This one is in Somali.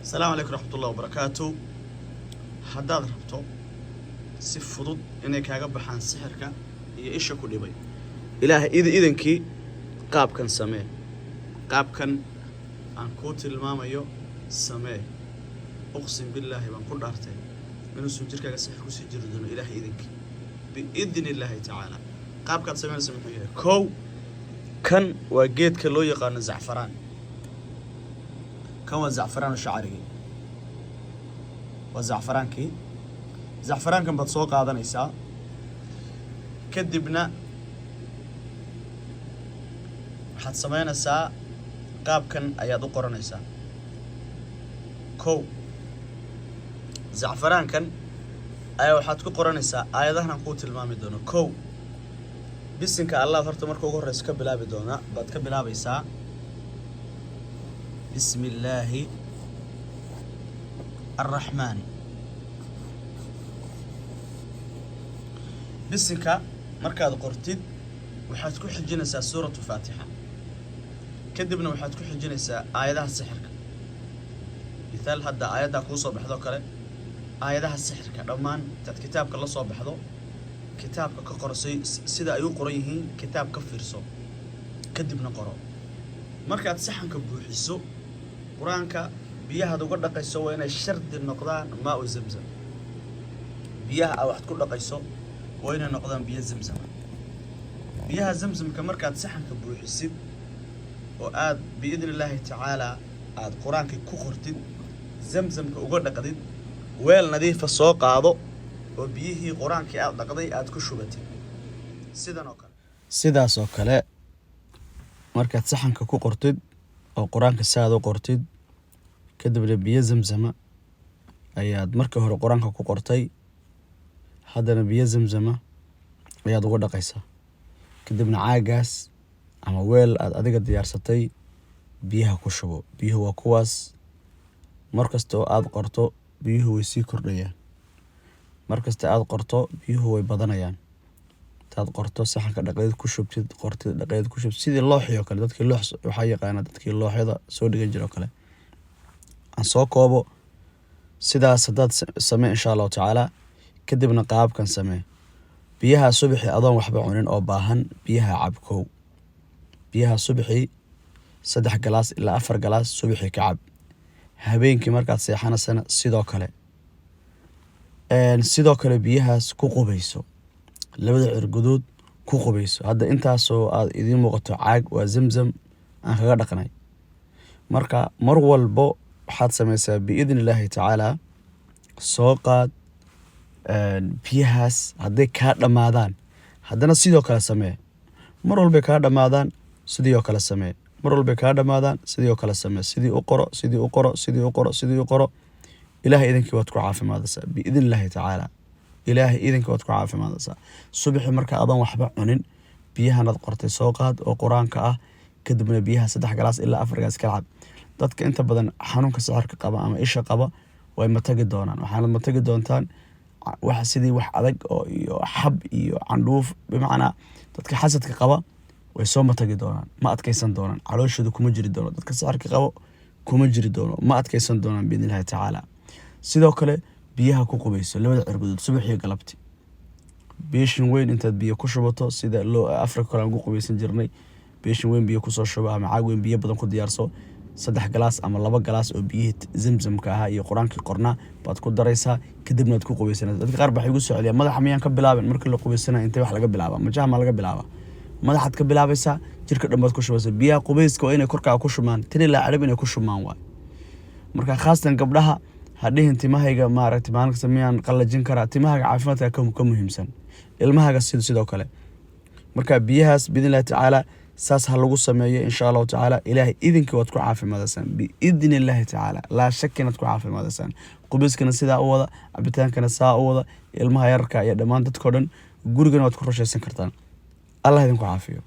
السلام عليكم ورحمة الله وبركاته. haddaad rabto si fudud inay kaaga baxaan sixirka iyo isha ku dhibay ilaahay idinkii qaabkan samee qaabkan aan ku tilmaamayo samee uqsim billahi baan ku dhaartay inuu soo jirkaaga sixir ku sii jiri doono ilaahay idinkii biidnillahi tacaala qaabkaad sameynayso muxuu yahay kow kan waa geedka loo yaqaano zacfaraan kan waa zacfaraan shacarigi وزعفرانكي زعفران كان بتصوق هذا نيسا كدبنا حد سمينا سا قاب كان أيادو قرنيسا كو زعفران كان أيو حد قرنيسا أيادها نقوت المامي دونه كو بسنك الله فرت مركو قرس كبلا بدونه بعد كبلا بيسا بسم الله الرحمن بسنك مركز قرتيد وحد كل حجنسا سورة الفاتحة كدبنا وحد كل حجنسا آياتها السحر مثال هذا آياتها كوصل بحذو كله آياتها السحر كرمان تات كتابك الله صوب بحذو كتابك كقرصي سيدا أيو قريه كتاب كفر صوب كدبنا قرأ مركز سحن كبوحسو قرآنك بيها دو قد قيسو وين الشرد النقدان ماء زمزم بيها أو واحد كل قيسو وين النقدان بيها زمزم بيها زمزم كمركات سحن كبروح السب وآد بإذن الله تعالى آد قرآن كوخرتين زمزم كوقد قديد ويل نظيف السوق عضو وبيه قرآن كآد قضي آد كشوبتين سيدا سوكلا مركات سحن كوخرتين أو قرآن كسادو قرتين كدبنا بيا زمزمة أياد مركه هو القرآن كقرطي هذا نبيا زمزمة أياد غدا قيسة كدبنا عاجس أما ويل أديك الديار ستي بيها كشبو بيه هو كواس مركز تو أد قرطو بيه هو يسيكر ريان مركز تأد قرطو بيه هو يبضنيان تأد قرطو سحن كدقيد كشب تد قرطي دقيد كشب سيد الله يأكل دتك الله وحيق أنا دتك الله هذا سود جنجر أكله عن صوكوبو سيدا سداد سمي إن شاء الله تعالى كدبنا قاب كان سمي بيها صبحي أظن وحبا عنين أو باهن بيها عبكو بيها صبحي سدح قلاس إلا أفر قلاس صبحي كعب هبين كي مركات سيحانا سنة سيدو كالي سيدو كالي بيها كوكو بيسو لبدع القدود كوكو بيسو هذا انتاسو إذين موقتو عاق وزمزم أنخ غادقناي مركا مرول بو waxaad samaysaa biidni illaahi tacaalaa soo qaad biyahaas hadday kaa dhammaadaan haddana sidoo kale samee mar walbay kaa dhammaadaan sidoo kale samee mar walbay kaa dhammaadaan sidoo kale samee sidii u qoro sidii u qoro sidii u qoro sidii u qoro ilaahay idinkii waad ku caafimaadaysaa biidni illaahi tacaalaa ilaahay idinkii waad ku caafimaadaysaa subaxii marka adan waxba cunin biyahanaad qortay soo qaad oo qur-aanka ah kadibna biyaha 3 galaas ilaa 4 galaas ka cab dadka inta badan xanuunka saxarka qaba ama isha qaba way matagi doonaan waxaana matagi doontaan waxa sidii wax adag oo iyo xab iyo candhuuf bimaana dadka xasadka qaba way soo matagi doonaan ma adkaysan doonaan calooshooda kuma jiri doono dadka saxarka qaba kuma jiri doono ma adkaysan doonaan biidnillahi tacaala sidoo kale biyaha ku qubayso labada cirbadood subaxii galabti beeshin weyn intaad biyo ku shubato sida loo Afrika kale ugu qubaysan jirnay beeshin weyn biyo ku soo shuba ama caag weyn biyo badan ku diyaarso 3 galaas ama 2 galaas oo biyo zamzamka ah iyo quraanka qorna baad ku daraysaa kadibna aad ku qubaysanaysaa dadka qaar baxay ugu soo celiyaan madaxa miyaan ka bilaaban markii la qubaysanayo intee wax laga bilaabo majaha ma laga bilaabo madaxaad ka bilaabaysaa jirka dhammaad ku shubaysaa biyaha qubayska waa inay korkaaga ku shumaan tani la carab inay ku shumaan waa marka khaasatan gabdhaha hadhiin timahayga maaragtay maalinka sameyaan qalajin kara timahaaga caafimaadka ka muhiimsan ilmahaaga sidoo kale marka biyahaas biidnillahi tacaala ساس هالقصة مية إن شاء الله تعالى إلهي إذن كوات كو عافي ماذا سان بإذن الله تعالى لا شك إنك كو عافي ماذا سان قبيس كنا سيدا أوضا عبتان كنا سا أوضا المها يركا يا دمان تتكودن قرقنا واتكو رشي سنكرتان الله إذن كو عافيه